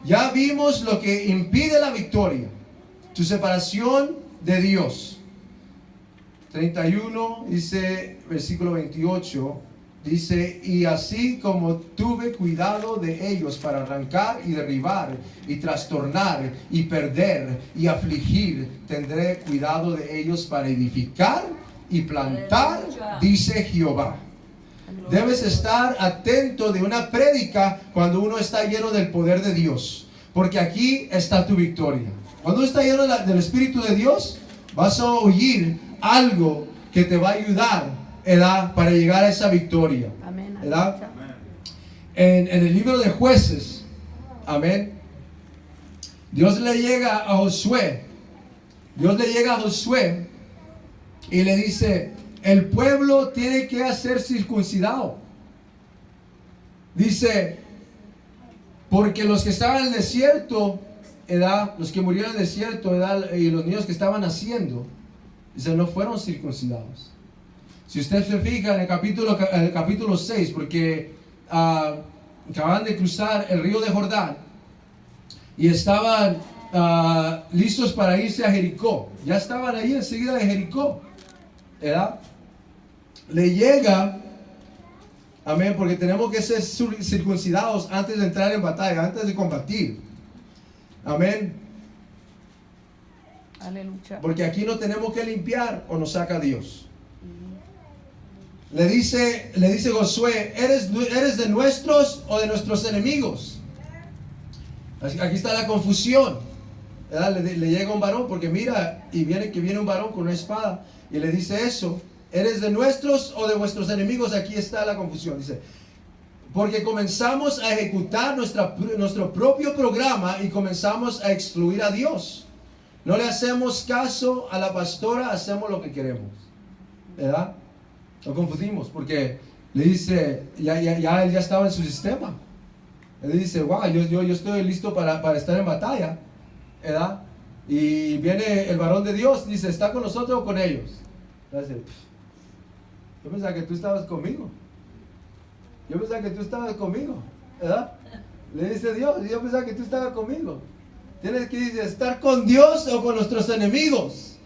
Ya vimos lo que impide la victoria, tu separación de Dios. 31 dice, versículo 28, dice: y así como tuve cuidado de ellos para arrancar y derribar y trastornar y perder y afligir, tendré cuidado de ellos para edificar y plantar, dice Jehová. Debes estar atento de una prédica cuando uno está lleno del poder de Dios, porque aquí está tu victoria. Cuando está lleno del Espíritu de Dios, vas a oír algo que te va a ayudar, ¿verdad?, para llegar a esa victoria. Amén. ¿Verdad? En el libro de Jueces, amén, Dios le llega a Josué. Dios le llega a Josué y le dice: el pueblo tiene que ser circuncidado. Dice, porque los que estaban en el desierto, ¿verdad?, los que murieron en el desierto, ¿verdad?, y los niños que estaban naciendo, dice, no fueron circuncidados. Si usted se fija en el capítulo 6, porque acaban de cruzar el río de Jordán y estaban listos para irse a Jericó. Ya estaban ahí enseguida de Jericó, ¿verdad? Le llega, amén, porque tenemos que ser circuncidados antes de entrar en batalla, antes de combatir. Amén. Aleluya. Porque aquí no tenemos que limpiar o nos saca Dios. Le dice Josué: ¿eres de nuestros o de nuestros enemigos? Aquí está la confusión, ¿verdad? Le llega un varón, porque mira, y viene un varón con una espada y le dice eso: ¿eres de nuestros o de vuestros enemigos? Aquí está la confusión. Dice, porque comenzamos a ejecutar nuestro propio programa y comenzamos a excluir a Dios. No le hacemos caso a la pastora, hacemos lo que queremos, ¿verdad? Lo confundimos, porque le dice, ya él ya estaba en su sistema. Él dice: wow, yo estoy listo para estar en batalla, ¿verdad? Y viene el varón de Dios, dice: ¿está con nosotros o con ellos? Dice: yo pensaba que tú estabas conmigo. ¿Verdad? Le dice Dios: yo pensaba que tú estabas conmigo. Tienes que, dice, estar con Dios o con nuestros enemigos.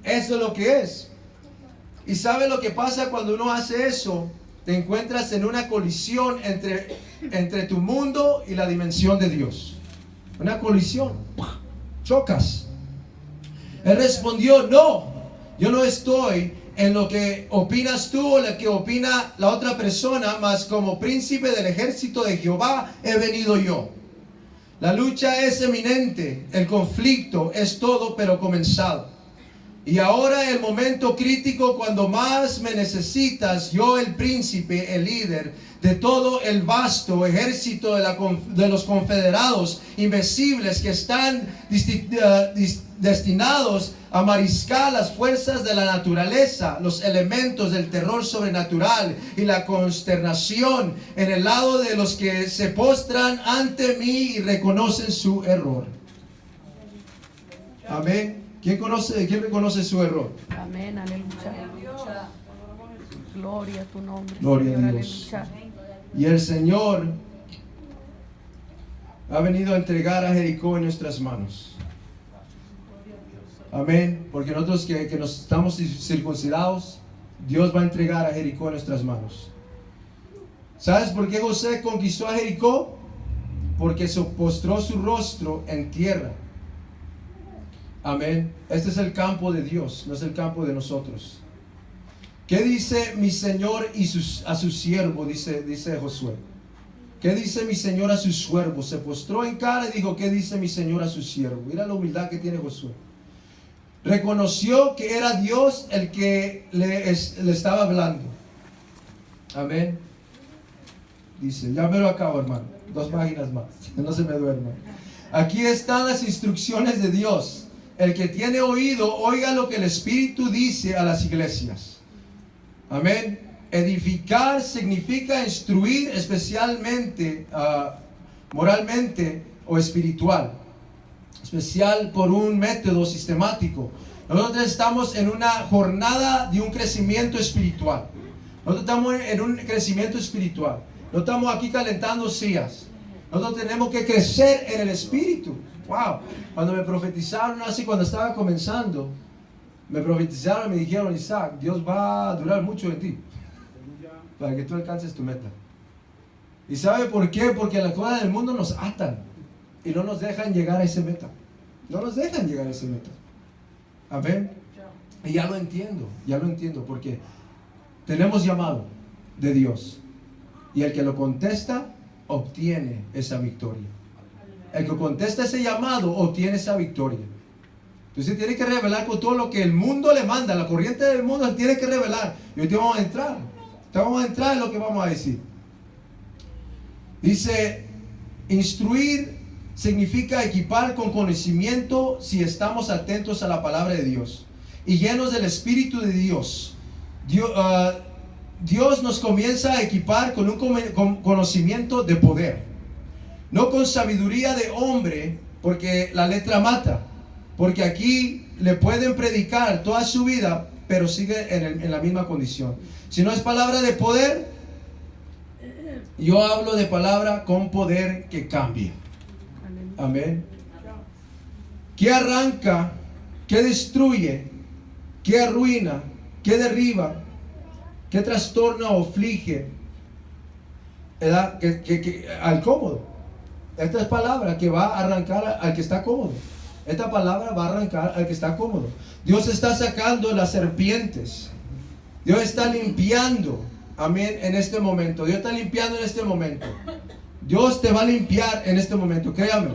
Eso es lo que es. Y ¿sabe lo que pasa cuando uno hace eso? Te encuentras en una colisión entre tu mundo y la dimensión de Dios. Una colisión. Chocas. Él respondió: no, yo no estoy en lo que opinas tú o lo que opina la otra persona, mas como príncipe del ejército de Jehová he venido yo. La lucha es eminente, el conflicto es todo pero comenzado. Y ahora el momento crítico, cuando más me necesitas, yo, el príncipe, el líder de todo el vasto ejército de los confederados invencibles que están destinados a mariscar las fuerzas de la naturaleza, los elementos del terror sobrenatural y la consternación en el lado de los que se postran ante mí y reconocen su error. Amén. ¿Quién reconoce su error? Amén, aleluya. Gloria a tu nombre. Gloria Señor, a Dios. aleluya. Y el Señor ha venido a entregar a Jericó en nuestras manos. Amén. Porque nosotros que nos estamos circuncidados, Dios va a entregar a Jericó en nuestras manos. ¿Sabes por qué José conquistó a Jericó? Porque se postró su rostro en tierra. Amén. Este es el campo de Dios, no es el campo de nosotros. ¿Qué dice mi Señor a su siervo? Dice Josué. ¿Qué dice mi Señor a su siervo? Se postró en cara y dijo: ¿qué dice mi Señor a su siervo? Mira la humildad que tiene Josué. Reconoció que era Dios el que le estaba hablando. Amén. Dice, ya me lo acabo, hermano. 2 páginas más, no se me duerma. Aquí están las instrucciones de Dios. El que tiene oído, oiga lo que el Espíritu dice a las iglesias. Amén. Edificar significa instruir, especialmente moralmente o espiritual. Especial por un método sistemático. Nosotros estamos en una jornada de un crecimiento espiritual. Nosotros estamos en un crecimiento espiritual. No estamos aquí calentando sillas. Nosotros tenemos que crecer en el Espíritu. Wow. Cuando me profetizaron así, cuando estaba comenzando, me profetizaron y me dijeron: Isaac, Dios va a durar mucho en ti para que tú alcances tu meta. ¿Y sabe por qué? Porque las cosas del mundo nos atan y no nos dejan llegar a ese meta. No nos dejan llegar a ese meta. Amén. Y ya lo entiendo, porque tenemos llamado de Dios. Y el que lo contesta, obtiene esa victoria. El que contesta ese llamado, obtiene esa victoria. Entonces tiene que revelar con todo lo que el mundo le manda. La corriente del mundo tiene que revelar. Y hoy vamos a entrar. Vamos a entrar en lo que vamos a decir. Dice, instruir significa equipar con conocimiento si estamos atentos a la palabra de Dios y llenos del Espíritu de Dios. Dios nos comienza a equipar con un conocimiento de poder, no con sabiduría de hombre, porque la letra mata, porque aquí le pueden predicar toda su vida, pero sigue en la misma condición. Si no es palabra de poder, yo hablo de palabra con poder que cambie. Amén. ¿Qué arranca? ¿Qué destruye? ¿Qué arruina? ¿Qué derriba? ¿Qué trastorna o aflige? Al cómodo. Esta es palabra que va a arrancar al que está cómodo. Esta palabra va a arrancar al que está cómodo. Dios está sacando las serpientes. Dios está limpiando. Amén. En este momento. Dios está limpiando en este momento. Dios te va a limpiar en este momento. Créame.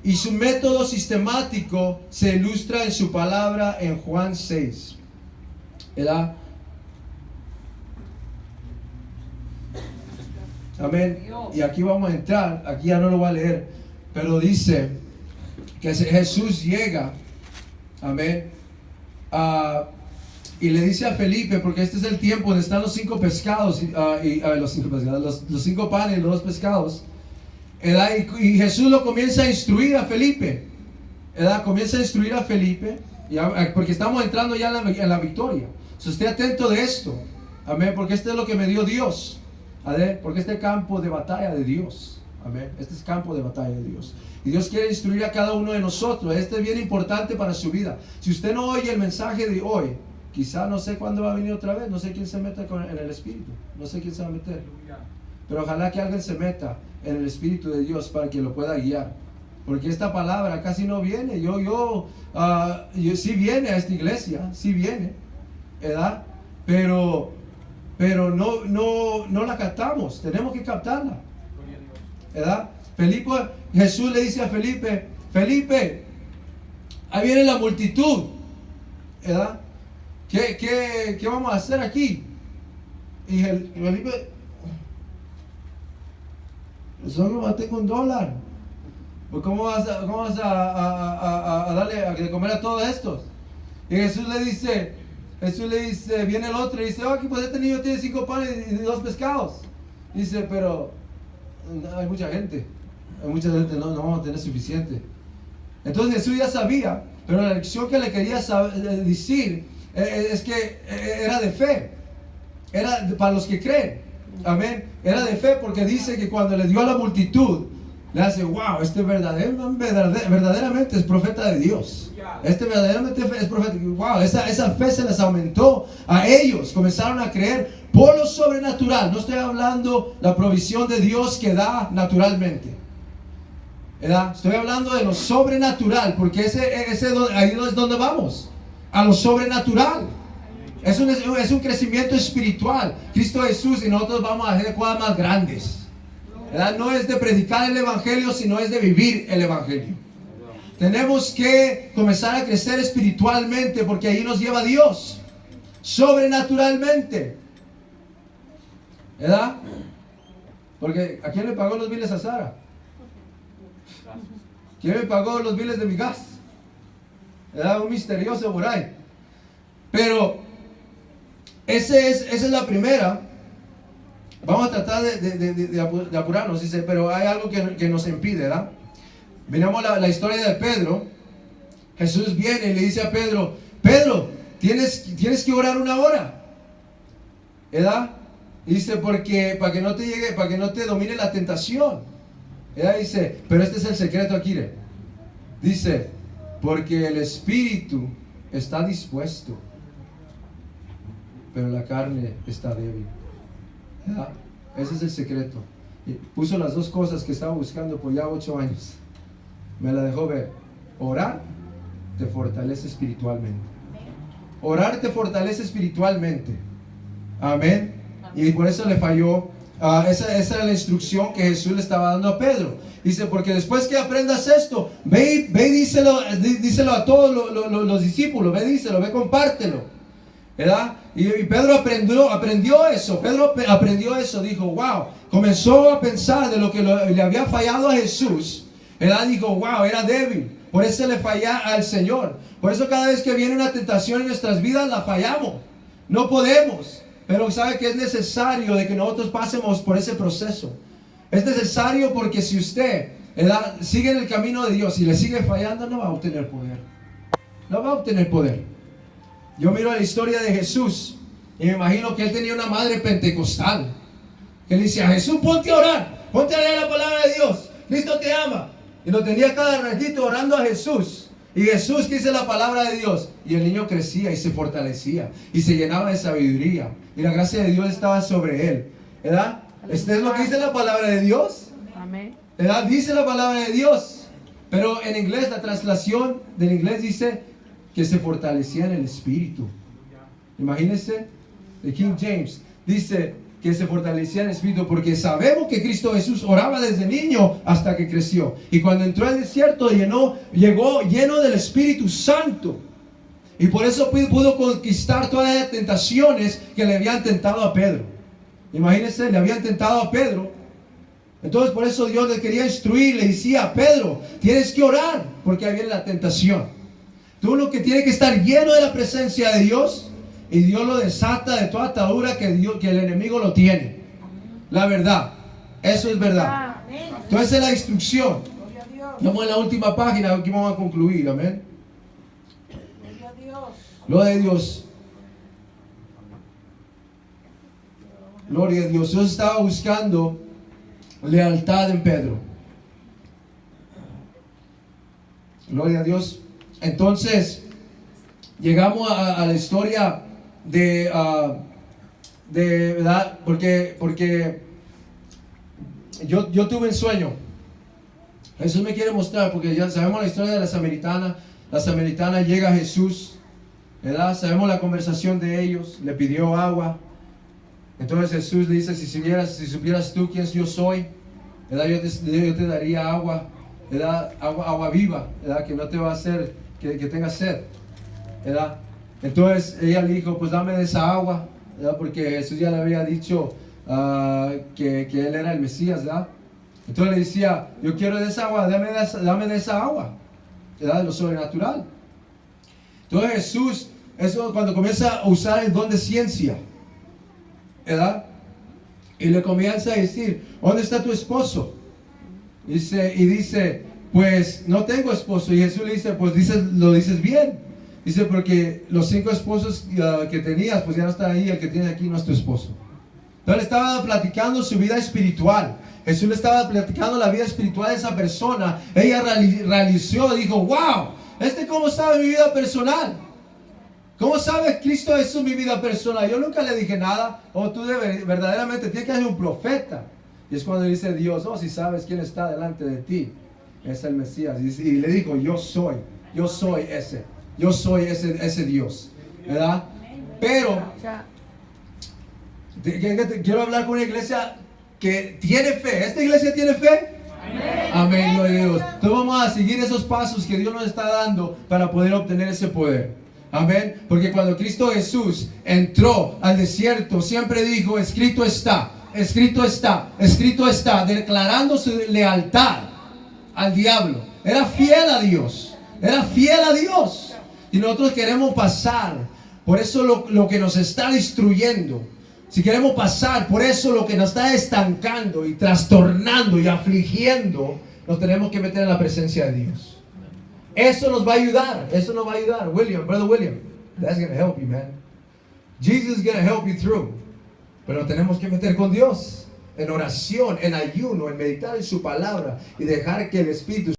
Y su método sistemático se ilustra en su palabra en Juan 6. ¿Verdad? Amén. Y aquí vamos a entrar. Aquí ya no lo voy a leer. Pero dice que Jesús llega. Amén. Y le dice a Felipe, porque este es el tiempo donde están los 5 pescados, los 5 panes y los 2 pescados. Y Jesús lo comienza a instruir a Felipe. Comienza a instruir a Felipe, porque estamos entrando ya en la victoria. So, esté atento de esto. Amén. Porque este es lo que me dio Dios. Porque este es campo de batalla de Dios. Amén. Este es campo de batalla de Dios. Y Dios quiere instruir a cada uno de nosotros. Este es bien importante para su vida. Si usted no oye el mensaje de hoy, quizá no sé cuándo va a venir otra vez. No sé quién se meta en el Espíritu. No sé quién se va a meter. Pero ojalá que alguien se meta en el Espíritu de Dios para que lo pueda guiar. Porque esta palabra casi no viene. Yo sí viene a esta iglesia. Sí viene. ¿Verdad? Pero no la captamos. Tenemos que captarla. ¿Verdad? Jesús le dice a Felipe: Felipe, ahí viene la multitud. ¿Verdad? ¿Qué vamos a hacer aquí? Y Felipe: solo tengo $1. Pues ¿cómo vas a darle a comer a todos estos? Y Jesús le dice, viene el otro y dice: aquí pues este niño tiene 5 panes y 2 pescados. Dice: pero hay mucha gente, no vamos a tener suficiente. Entonces Jesús ya sabía, pero la lección que le quería decir es que era de fe, era para los que creen. Amén. Era de fe, porque dice que cuando le dio a la multitud, le hace: wow, este verdaderamente es profeta de Dios. Este verdaderamente es profeta. Wow, esa fe se les aumentó a ellos. Comenzaron a creer por lo sobrenatural. No estoy hablando la provisión de Dios que da naturalmente, ¿verdad? Estoy hablando de lo sobrenatural, porque ahí es donde vamos, a lo sobrenatural. Es un crecimiento espiritual. Cristo Jesús y nosotros vamos a hacer cosas más grandes, ¿verdad? No es de predicar el Evangelio, sino es de vivir el Evangelio. Tenemos que comenzar a crecer espiritualmente, porque ahí nos lleva Dios, sobrenaturalmente, ¿verdad? Porque ¿a quién le pagó los biles a Sara? ¿Quién me pagó los biles de mi gas? ¿Verdad? Un misterioso por ahí. Pero esa es la primera. Vamos a tratar de apurarnos. Dice: pero hay algo que nos impide, ¿verdad? Miramos la historia de Pedro. Jesús viene y le dice a Pedro: Pedro, tienes que orar 1 hora, ¿verdad? Dice: porque para que no te domine la tentación, Ella dice, pero este es el secreto aquí. Dice, porque el espíritu está dispuesto, pero la carne está débil. ¿Ya? Ese es el secreto. Y puso las dos cosas que estaba buscando por ya 8 años. Me la dejó ver. Orar te fortalece espiritualmente. Orar te fortalece espiritualmente. Amén. Y por eso le falló. Esa era la instrucción que Jesús le estaba dando a Pedro. Dice, porque después que aprendas esto, ve y díselo a todos los discípulos. Ve, díselo, ve, compártelo. ¿Verdad? Y Pedro aprendió eso. Pedro aprendió eso. Dijo, wow. Comenzó a pensar de lo que le había fallado a Jesús. ¿Verdad? Dijo, wow, era débil. Por eso le falla al Señor. Por eso cada vez que viene una tentación en nuestras vidas, la fallamos. No podemos. Pero sabe que es necesario de que nosotros pasemos por ese proceso. Es necesario porque si usted, ¿verdad?, sigue en el camino de Dios y le sigue fallando, no va a obtener poder. No va a obtener poder. Yo miro la historia de Jesús y me imagino que él tenía una madre pentecostal. Que le decía, Jesús, ponte a orar. Ponte a leer la palabra de Dios. Cristo te ama. Y lo tenía cada ratito orando a Jesús. Y Jesús que dice la palabra de Dios. Y el niño crecía y se fortalecía. Y se llenaba de sabiduría. Y la gracia de Dios estaba sobre él. ¿Verdad? Este es lo que dice la palabra de Dios. Amén. ¿Verdad? Dice la palabra de Dios. Pero en inglés, la translación del inglés dice que se fortalecía en el espíritu. Imagínense. De King James. Dice que se fortalecía en el espíritu, porque sabemos que Cristo Jesús oraba desde niño hasta que creció. Y cuando entró al desierto llegó lleno del Espíritu Santo. Y por eso pudo conquistar todas las tentaciones que le habían tentado a Pedro. Imagínense, le habían tentado a Pedro. Entonces por eso Dios le quería instruir, le decía, Pedro, tienes que orar, porque ahí viene la tentación. Tú lo que tienes que estar lleno de la presencia de Dios. Y Dios lo desata de toda atadura que el enemigo lo tiene. La verdad. Eso es verdad. Entonces es la instrucción. Estamos en la última página. Aquí vamos a concluir. Amén. Gloria a Dios. Gloria a Dios. Dios estaba buscando lealtad en Pedro. Gloria a Dios. Entonces llegamos a la historia de verdad, porque yo tuve un sueño. Jesús me quiere mostrar, porque ya sabemos la historia de la samaritana. La samaritana llega a Jesús, ¿verdad? Sabemos la conversación de ellos. Le pidió agua. Entonces Jesús le dice, si supieras tú quién yo soy, ¿verdad? Yo te daría agua, ¿verdad? Agua viva, ¿verdad? Que no te va a hacer que tengas sed, ¿verdad? Entonces ella le dijo, pues dame de esa agua, ¿verdad? Porque Jesús ya le había dicho que él era el Mesías, ¿verdad? Entonces le decía, yo quiero de esa agua, dame de esa agua, ¿verdad? De lo sobrenatural. Entonces Jesús, eso cuando comienza a usar el don de ciencia, ¿verdad? Y le comienza a decir, ¿dónde está tu esposo? Y dice, pues no tengo esposo. Y Jesús le dice, pues lo dices bien. Dice, porque los 5 esposos que tenías, pues ya no están ahí, el que tienes aquí no es tu esposo. Entonces le estaba platicando su vida espiritual. Jesús le estaba platicando la vida espiritual de esa persona. Ella realizó, dijo, wow, ¿cómo sabe mi vida personal? ¿Cómo sabe Cristo Jesús mi vida personal? Yo nunca le dije nada. Tú verdaderamente tienes que ser un profeta. Y es cuando dice Dios, si sabes quién está delante de ti, es el Mesías. Y le dijo, yo soy ese. Yo soy ese Dios, ¿verdad? Pero quiero hablar con una iglesia que tiene fe. ¿Esta iglesia tiene fe? Amén, gloria a Dios. Entonces vamos a seguir esos pasos que Dios nos está dando para poder obtener ese poder. Amén. Porque cuando Cristo Jesús entró al desierto, siempre dijo, escrito está, escrito está, escrito está, declarando su lealtad al diablo. Era fiel a Dios. Era fiel a Dios. Y nosotros queremos pasar por eso lo que nos está destruyendo. Si queremos pasar por eso lo que nos está estancando y trastornando y afligiendo, nos tenemos que meter en la presencia de Dios. Eso nos va a ayudar. Eso nos va a ayudar. Brother William, that's going to help you, man. Jesus is going to help you through. Pero nos tenemos que meter con Dios. en oración, en ayuno, en meditar en su palabra y dejar que el Espíritu